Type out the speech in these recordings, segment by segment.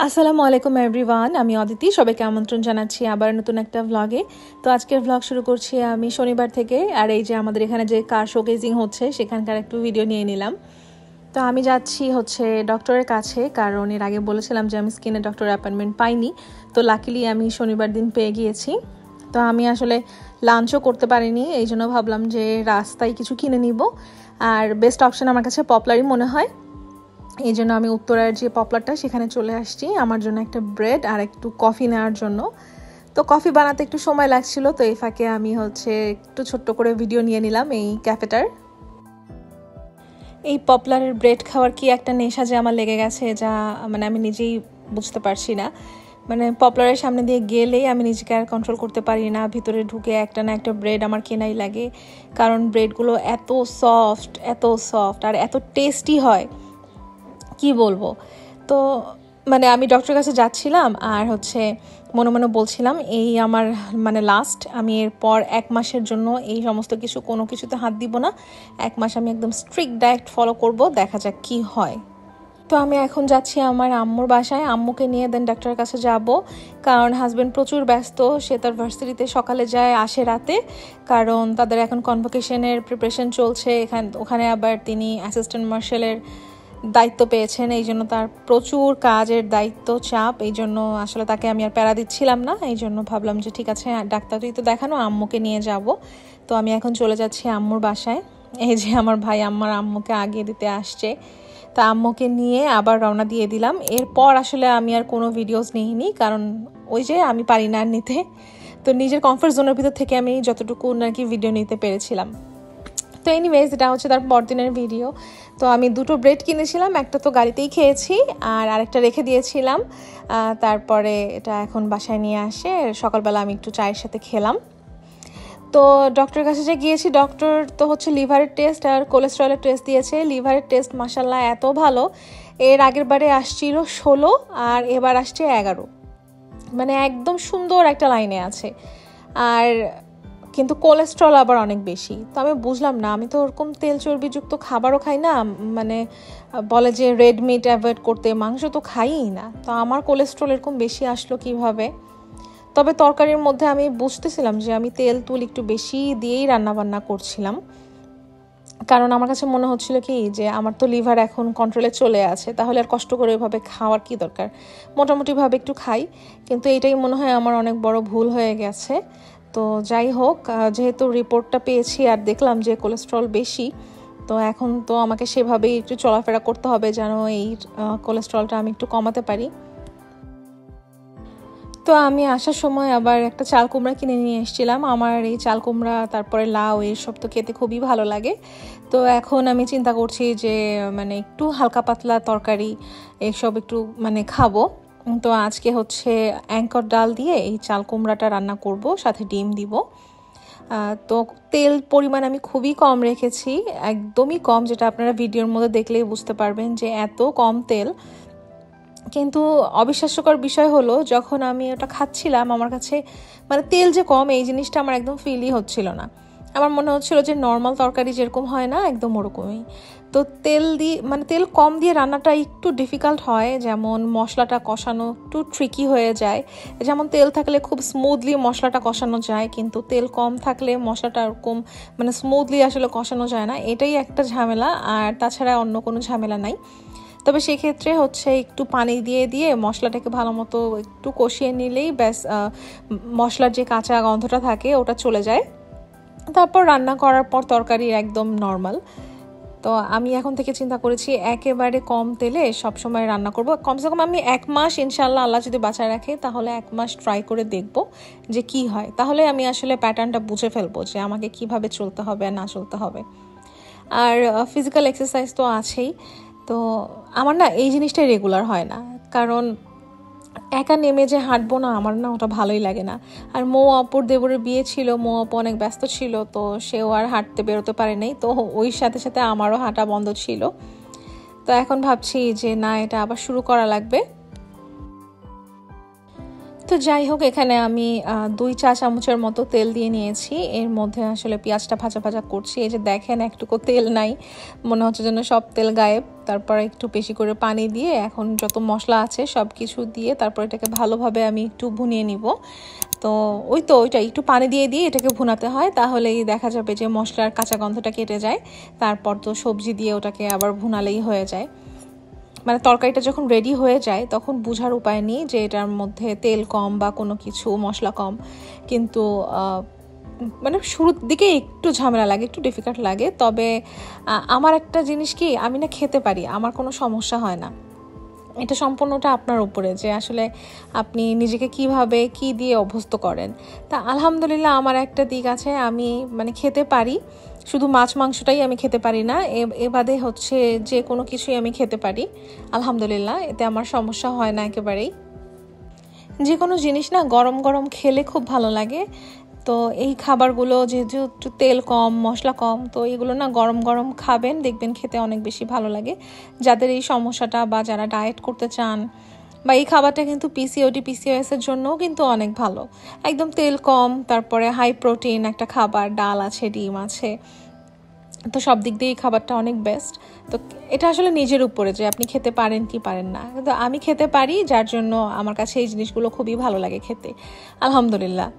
আসসালামু আলাইকুম এভরিওয়ান, আমি অদিতি। সবাইকে আমন্ত্রণ জানাচ্ছি আবার নতুন একটা ভ্লগে। তো আজকের ভ্লগ শুরু করছি আমি শনিবার থেকে। আর এই যে আমাদের এখানে যে কার শোকেজিং হচ্ছে সেখানকার একটু ভিডিও নিয়ে নিলাম। তো আমি যাচ্ছি হচ্ছে ডক্টরের কাছে, কারণ এর আগে বলেছিলাম যে আমি স্কিনের ডক্টরের অ্যাপয়েন্টমেন্ট পাইনি। তো লাকিলি আমি শনিবার দিন পেয়ে গিয়েছি। তো আমি আসলে লাঞ্চও করতে পারিনি, এই জন্য ভাবলাম যে রাস্তায় কিছু কিনে নিব। আর বেস্ট অপশন আমার কাছে পপলারই মনে হয়, এই জন্য আমি উত্তরার যে পপলারটা সেখানে চলে আসছি আমার জন্য একটা ব্রেড আর একটু কফি নেওয়ার জন্য। তো কফি বানাতে একটু সময় লাগছিল, তো এই ফাঁকে আমি হচ্ছে একটু ছোট্ট করে ভিডিও নিয়ে নিলাম এই ক্যাফেটার। এই পপলারের ব্রেড খাওয়ার কি একটা নেশা যে আমার লেগে গেছে, যা মানে আমি নিজেই বুঝতে পারছি না। মানে পপলারের সামনে দিয়ে গেলেই আমি নিজেকে আর কন্ট্রোল করতে পারি না, ভিতরে ঢুকে একটা না একটা ব্রেড আমার কেনাই লাগে। কারণ ব্রেডগুলো এত সফট আর এত টেস্টি হয়, কি বলবো। তো মানে আমি ডক্টরের কাছে যাচ্ছিলাম আর হচ্ছে মনে মনে বলছিলাম এই আমার মানে লাস্ট, আমি এরপর 1 মাসের জন্য এই সমস্ত কোনো কিছুতে হাত দিব না। 1 মাস আমি একদম স্ট্রিক্ট ডায়েট ফলো করব, দেখা যাক কি হয়। তো আমি এখন যাচ্ছি আমার আম্মুর বাসায়, আম্মুকে নিয়ে দেন ডাক্তারের কাছে যাব। কারণ হাজব্যান্ড প্রচুর ব্যস্ত, সে তার ভার্সিটিতে সকালে যায়, আসে রাতে। কারণ তাদের এখন কনভোকেশনের প্রিপারেশন চলছে, ওখানে আবার তিনি অ্যাসিস্ট্যান্ট মার্শালের দায়িত্ব পেয়েছেন, এই জন্য তার প্রচুর কাজের দায়িত্ব চাপ। এই জন্য আসলে তাকে আমি আর প্যারা দিচ্ছিলাম না, এই জন্য ভাবলাম যে ঠিক আছে ডাক্তারই তো দেখানো, আম্মুকে নিয়ে যাব। তো আমি এখন চলে যাচ্ছি আম্মুর বাসায়। এই যে আমার ভাই আমার আম্মুকে আগিয়ে দিতে আসছে, তা আম্মুকে নিয়ে আবার রওনা দিয়ে দিলাম। এরপর আসলে আমি আর কোনো ভিডিওস নিইনি, কারণ ওই যে আমি পারি না নিতে। তো নিজের কমফর্ট জোনের ভিতর থেকে আমি যতটুকু নাকি ভিডিও নিতে পেরেছিলাম। তো এনিওয়েজ, এটা হচ্ছে তার পরদিনের ভিডিও। তো আমি 2টো ব্রেড কিনেছিলাম, একটা তো গাড়িতেই খেয়েছি আর আরেকটা রেখে দিয়েছিলাম। তারপরে এটা এখন বাসায় নিয়ে আসে সকালবেলা আমি একটু চায়ের সাথে খেলাম। তো ডক্টরের কাছে যে গিয়েছি, ডক্টর তো হচ্ছে লিভারের টেস্ট আর কোলেস্ট্রলের টেস্ট দিয়েছে। লিভারের টেস্ট মাশাল্লাহ এত ভালো, এর আগের বারে আসছিল 16 আর এবার আসছে 11, মানে একদম সুন্দর একটা লাইনে আছে। আর কিন্তু কোলেস্ট্রল আবার অনেক বেশি। তো আমি বুঝলাম না, আমি তো ওরকম তেল চর্বিযুক্ত খাবারও খাই না, মানে বলে যে রেড মিট অ্যাভয়েড করতে, মাংস তো খাইই না, তো আমার কোলেস্ট্রল এরকম বেশি আসলো কিভাবে। তবে তরকারির মধ্যে আমি বুঝতেছিলাম যে আমি তেল তুল একটু বেশি দিয়েই রান্নাবান্না করছিলাম, কারণ আমার কাছে মনে হচ্ছিল কি যে আমার তো লিভার এখন কন্ট্রোলে চলে আছে, তাহলে আর কষ্ট করে ওইভাবে খাওয়ার কি দরকার, মোটামুটিভাবে একটু খাই। কিন্তু এটাই মনে হয় আমার অনেক বড় ভুল হয়ে গেছে। তো যাই হোক, যেহেতু রিপোর্টটা পেয়েছি আর দেখলাম যে কোলেস্ট্রল বেশি, তো এখন তো আমাকে সেভাবেই একটু চলাফেরা করতে হবে যেন এই কোলেস্ট্রলটা আমি একটু কমাতে পারি। তো আমি আসার সময় আবার একটা চাল কুমড়া কিনে নিয়ে এসেছিলাম। আমার এই চাল কুমড়া তারপরে লাউ এইসব তো খেতে খুবই ভালো লাগে। তো এখন আমি চিন্তা করছি যে মানে একটু হালকা পাতলা তরকারি এইসব একটু মানে খাবো। তো আজকে হচ্ছে অ্যাঙ্কর ডাল দিয়ে এই চাল কুমড়াটা রান্না করব, সাথে ডিম দিব। তো তেল পরিমাণ আমি খুবই কম রেখেছি, একদমই কম, যেটা আপনারা ভিডিওর মধ্যে দেখলেই বুঝতে পারবেন যে এত কম তেল। কিন্তু অবিশ্বাস্যকর বিষয় হলো, যখন আমি ওটা খাচ্ছিলাম আমার কাছে মানে তেল যে কম এই জিনিসটা আমার একদম ফিলই হচ্ছিল না। আমার মনে হচ্ছিল যে নর্মাল তরকারি যেরকম হয় না, একদম ওরকমই। তো তেল কম দিয়ে রান্নাটা একটু ডিফিকাল্ট হয়, যেমন মশলাটা কষানো একটু ট্রিকি হয়ে যায়। যেমন তেল থাকলে খুব স্মুথলি মশলাটা কষানো যায়, কিন্তু তেল কম থাকলে মশলাটা ওরকম মানে স্মুথলি আসলে কষানো যায় না, এটাই একটা ঝামেলা। আর তাছাড়া অন্য কোনো ঝামেলা নাই। তবে সেক্ষেত্রে হচ্ছে একটু পানি দিয়ে দিয়ে মশলাটাকে ভালো মতো একটু কষিয়ে নিলেই ব্যাস, মশলার যে কাঁচা গন্ধটা থাকে ওটা চলে যায়। তারপর রান্না করার পর তরকারি একদম নর্মাল। তো আমি এখন থেকে চিন্তা করেছি একেবারে কম তেলে সবসময় রান্না করব। কমসে কম আমি 1 মাস ইনশাল্লাহ, আল্লাহ যদি বাঁচায় রাখে, তাহলে 1 মাস ট্রাই করে দেখব যে কি হয়। তাহলে আমি আসলে প্যাটার্নটা বুঝে ফেলবো যে আমাকে কিভাবে চলতে হবে আর না চলতে হবে। আর ফিজিক্যাল এক্সারসাইজ তো আছেই। তো আমার না এই জিনিসটাই রেগুলার হয় না, কারণ একা নেমে যে হাঁটবো না, আমার না ওটা ভালোই লাগে না। আর অপুর দেবরের বিয়ে ছিল, অপু অনেক ব্যস্ত ছিল, তো সেও আর হাঁটতে বেরোতে পারে নাই, তো ওই সাথে সাথে আমারও হাঁটা বন্ধ ছিল। তো এখন ভাবছি যে না, এটা আবার শুরু করা লাগবে। তো যাই হোক, এখানে আমি 2 চা চামচের মতো তেল দিয়ে নিয়েছি। এর মধ্যে আসলে পেঁয়াজটা ভাজা ভাজা করছি। এই যে দেখেন একটুকু তেল নাই, মনে হচ্ছে যেন সব তেল গায়েব। তারপর একটু বেশি করে পানি দিয়ে এখন যত মশলা আছে সব কিছু দিয়ে তারপর এটাকে ভালোভাবে আমি একটু ভুনিয়ে নিব। তো ওইটা একটু পানি দিয়ে এটাকে ভুনাতে হয়, তাহলেই দেখা যাবে যে মশলার কাঁচা গন্ধটা কেটে যায়। তারপর তো সবজি দিয়ে ওটাকে আবার ভুনালেই হয়ে যায়। মানে তরকারিটা যখন রেডি হয়ে যায় তখন বোঝার উপায় নেই যে এটার মধ্যে তেল কম বা কোনো কিছু মশলা কম। কিন্তু মানে শুরুর দিকে একটু ঝামেলা লাগে, একটু ডিফিকাল্ট লাগে। তবে আমার একটা জিনিস কি, আমি না খেতে পারি, আমার কোনো সমস্যা হয় না। এটা সম্পূর্ণটা আপনার উপরে যে আসলে আপনি নিজেকে কিভাবে কি দিয়ে অভ্যস্ত করেন। তা আলহামদুলিল্লাহ আমার একটা দিক আছে, আমি মানে খেতে পারি। শুধু মাছ মাংসটাই আমি খেতে পারি না, এ বাদে হচ্ছে যে কোনো কিছুই আমি খেতে পারি আলহামদুলিল্লাহ। এতে আমার সমস্যা হয় না একেবারেই। যে কোনো জিনিস না গরম গরম খেলে খুব ভালো লাগে। তো এই খাবারগুলো যেহেতু একটু তেল কম মশলা কম, তো এগুলো না গরম গরম খাবেন, দেখবেন খেতে অনেক বেশি ভালো লাগে। যাদের এই সমস্যাটা বা যারা ডায়েট করতে চান, বা এই খাবারটা কিন্তু PCOS এর জন্যও কিন্তু অনেক ভালো। একদম তেল কম, তারপরে হাই প্রোটিন একটা খাবার, ডাল আছে, ডিম আছে, তো সব দিক দিয়ে এই খাবারটা অনেক বেস্ট। তো এটা আসলে নিজের উপরে যে আপনি খেতে পারেন কি পারেন না, কিন্তু আমি খেতে পারি, যার জন্য আমার কাছে এই জিনিসগুলো খুবই ভালো লাগে খেতে আলহামদুলিল্লাহ।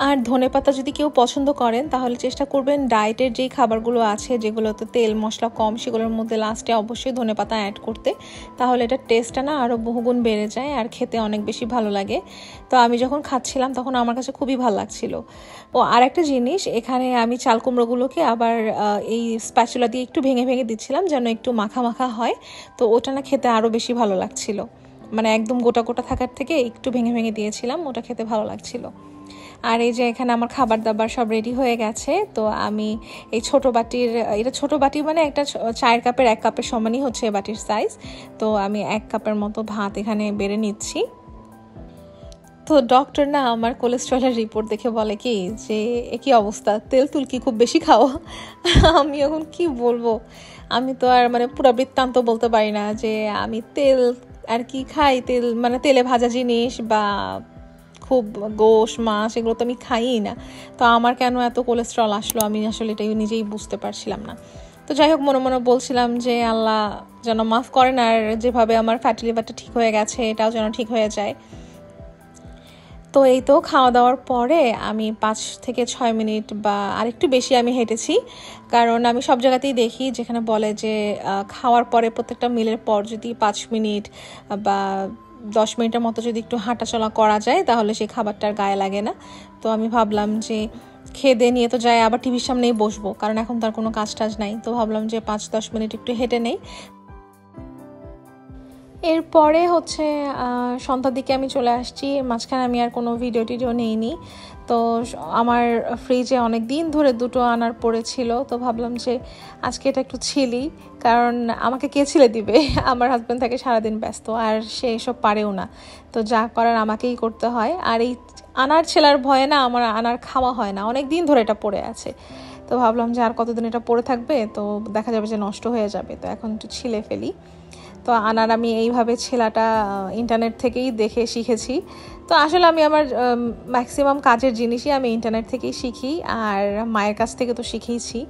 আর ধনেপাতা যদি কেউ পছন্দ করেন তাহলে চেষ্টা করবেন ডায়েটের যেই খাবারগুলো আছে যেগুলোতে তেল মশলা কম, সেগুলোর মধ্যে লাস্টে অবশ্যই ধনেপাতা অ্যাড করতে। তাহলে এটা টেস্টটা না আরও বহুগুণ বেড়ে যায় আর খেতে অনেক বেশি ভালো লাগে। তো আমি যখন খাচ্ছিলাম তখন আমার কাছে খুবই ভালো লাগছিল। আর একটা জিনিস, এখানে আমি চাল কুমড়োগুলোকে আবার এই স্প্যাচুলা দিয়ে একটু ভেঙে ভেঙে দিচ্ছিলাম যেন একটু মাখা মাখা হয়। তো ওটা না খেতে আরও বেশি ভালো লাগছিল, মানে একদম গোটা গোটা থাকার থেকে একটু ভেঙে ভেঙে দিয়েছিলাম, ওটা খেতে ভালো লাগছিল। আর এই যে এখানে আমার খাবার দাবার সব রেডি হয়ে গেছে। তো আমি এই ছোট বাটির, এটা ছোট বাটি মানে একটা চায়ের কাপের 1 কাপের সমানই হচ্ছে বাটির সাইজ। তো আমি 1 কাপের মতো ভাত এখানে বেড়ে নিচ্ছি। তো ডক্টর না আমার কোলেস্ট্রলের রিপোর্ট দেখে বলে কি যে একই অবস্থা, তেল তুল কি খুব বেশি খাও? আমি এখন কি বলবো, আমি তো আর মানে পুরো বৃত্তান্ত বলতে পারি না যে আমি তেল আর কি খাই। তেল মানে তেলে ভাজা জিনিস বা খুব গোশ মাছ এগুলো তো আমি খাইই না। তো আমার কেন এত কোলেস্ট্রল আসলো আমি আসলে এটাই নিজেই বুঝতে পারছিলাম না। তো যাই হোক, মনে মনে বলছিলাম যে আল্লাহ যেন মাফ করেন, আর যেভাবে আমার ফ্যাটি লিভারটা ঠিক হয়ে গেছে এটাও যেন ঠিক হয়ে যায়। তো এই তো খাওয়া দাওয়ার পরে আমি 5 থেকে 6 মিনিট বা আরেকটু বেশি আমি হেঁটেছি, কারণ আমি সব জায়গাতেই দেখি যেখানে বলে যে খাওয়ার পরে প্রত্যেকটা মিলের পর যদি 5 মিনিট বা 10 মিনিটের মতো যদি একটু হাঁটাচলা করা যায় তাহলে সেই খাবারটার গায়ে লাগে না। তো আমি ভাবলাম যে খেয়ে দিয়ে নিয়ে তো যাই আবার টিভির সামনেই বসবো, কারণ এখন তার কোনো কাজ টাজ নাই। তো ভাবলাম যে 5-10 মিনিট একটু হেঁটে নেই। এরপরে হচ্ছে সন্ধ্যার দিকে আমি চলে আসছি। মাঝখানে আমি আর কোনো ভিডিও টিডিও নেইনি। তো আমার ফ্রিজে অনেক দিন ধরে 2টো আনার পড়েছিল। তো ভাবলাম যে আজকে এটা একটু ছিলি, কারণ আমাকে কে ছিলে দিবে? আমার হাজব্যান্ড থাকে সারাদিন ব্যস্ত, আর সে এসব পারেও না। তো যা করার আমাকেই করতে হয়। আর এই আনার ছেলার ভয়ে না আমার আনার খাওয়া হয় না, অনেক দিন ধরে এটা পড়ে আছে। তো ভাবলাম যে আর কতদিন এটা পড়ে থাকবে, তো দেখা যাবে যে নষ্ট হয়ে যাবে, তো এখন একটু ছিলে ফেলি। তো আনার আমি এইভাবে ছেলাটা ইন্টারনেট থেকেই দেখে শিখেছি। তো আসলে আমি আমার ম্যাক্সিমাম কাজের জিনিসই আমি ইন্টারনেট থেকেই শিখি, আর মায়ের কাছ থেকে তো শিখেইছি।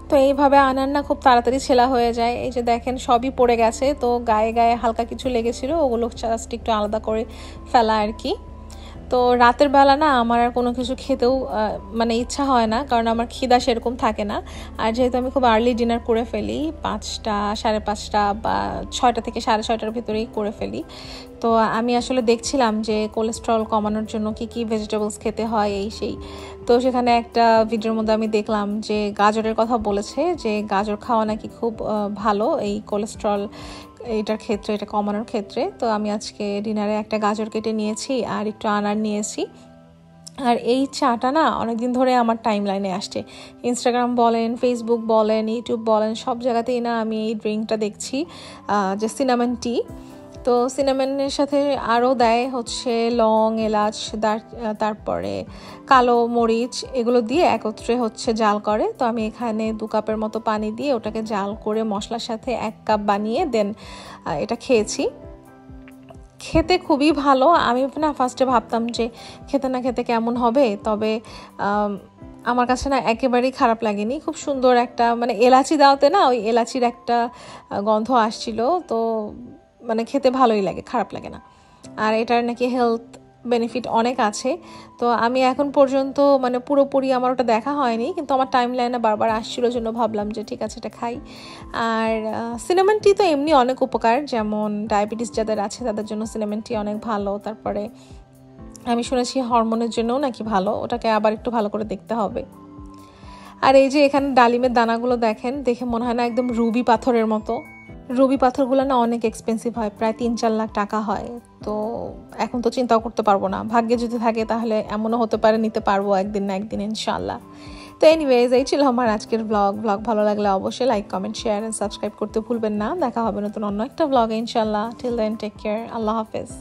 তো এইভাবে আনার না খুব তাড়াতাড়ি ছেলা হয়ে যায়। এই যে দেখেন সবই পড়ে গেছে, তো গায়ে গায়ে হালকা কিছু লেগেছিল, ওগুলো জাস্ট একটু আলাদা করে ফেলা আর কি। তো রাতের বেলা না আমার আর কোনো কিছু খেতেও মানে ইচ্ছা হয় না, কারণ আমার খিদা সেরকম থাকে না। আর যেহেতু আমি খুব আর্লি ডিনার করে ফেলি, 5টা 5:30 বা 6টা থেকে 6:30টার ভিতরেই করে ফেলি। তো আমি আসলে দেখছিলাম যে কোলেস্ট্রল কমানোর জন্য কি কি ভেজিটেবলস খেতে হয় এই সেই। তো সেখানে একটা ভিডিওর মধ্যে আমি দেখলাম যে গাজরের কথা বলেছে, যে গাজর খাওয়া নাকি খুব ভালো এই কোলেস্ট্রল এটার ক্ষেত্রে, এটা কমানোর ক্ষেত্রে। তো আমি আজকে ডিনারে একটা গাজর কেটে নিয়েছি আর একটু আনার নিয়েছি। আর এই চাটা না অনেকদিন ধরে আমার টাইম লাইনে আসছে, ইনস্টাগ্রাম বলেন, ফেসবুক বলেন, ইউটিউব বলেন, সব জায়গাতেই না আমি এই ড্রিঙ্কটা দেখছি, যে সিনামন টি। তো সিনামনের সাথে আরও দেয় হচ্ছে লং, এলাচ, তারপরে কালো মরিচ, এগুলো দিয়ে একত্রে হচ্ছে জাল করে। তো আমি এখানে 2 কাপের মতো পানি দিয়ে ওটাকে জাল করে মশলার সাথে 1 কাপ বানিয়ে দেন এটা খেয়েছি। খেতে খুবই ভালো। আমি না ফার্স্টে ভাবতাম যে খেতে না খেতে কেমন হবে, তবে আমার কাছে না একেবারেই খারাপ লাগেনি। খুব সুন্দর একটা মানে এলাচি দাওতে না ওই এলাচির একটা গন্ধ আসছিল, তো মানে খেতে ভালোই লাগে, খারাপ লাগে না। আর এটার নাকি হেলথ বেনিফিট অনেক আছে। তো আমি এখন পর্যন্ত মানে পুরোপুরি আমার ওটা দেখা হয়নি, কিন্তু আমার টাইম লাইনে বারবার আসছিল জন্য ভাবলাম যে ঠিক আছে এটা খাই। আর সিনামন টি তো এমনি অনেক উপকার, যেমন ডায়াবেটিস যাদের আছে তাদের জন্য সিনামন টি অনেক ভালো। তারপরে আমি শুনেছি হরমোনের জন্যও নাকি ভালো, ওটাকে আবার একটু ভালো করে দেখতে হবে। আর এই যে এখানে ডালিমের দানাগুলো দেখেন, দেখে মনে হয় না একদম রুবি পাথরের মতো। রুবি পাথরগুলো না অনেক এক্সপেন্সিভ হয়, প্রায় 3-4 লাখ টাকা হয়। তো এখন তো চিন্তাও করতে পারবো না, ভাগ্যে যদি থাকে তাহলে এমনও হতে পারে নিতে পারবো একদিন না একদিন ইনশাল্লাহ। তো এনিওয়েজ, এই ছিল আমার আজকের ব্লগ ভালো লাগলে অবশ্যই like, comment, share and subscribe করতে ভুলবেন না। দেখা হবে নতুন অন্য একটা ব্লগে ইনশাল্লাহ। টিল দেন টেক কেয়ার, আল্লাহ হাফেজ।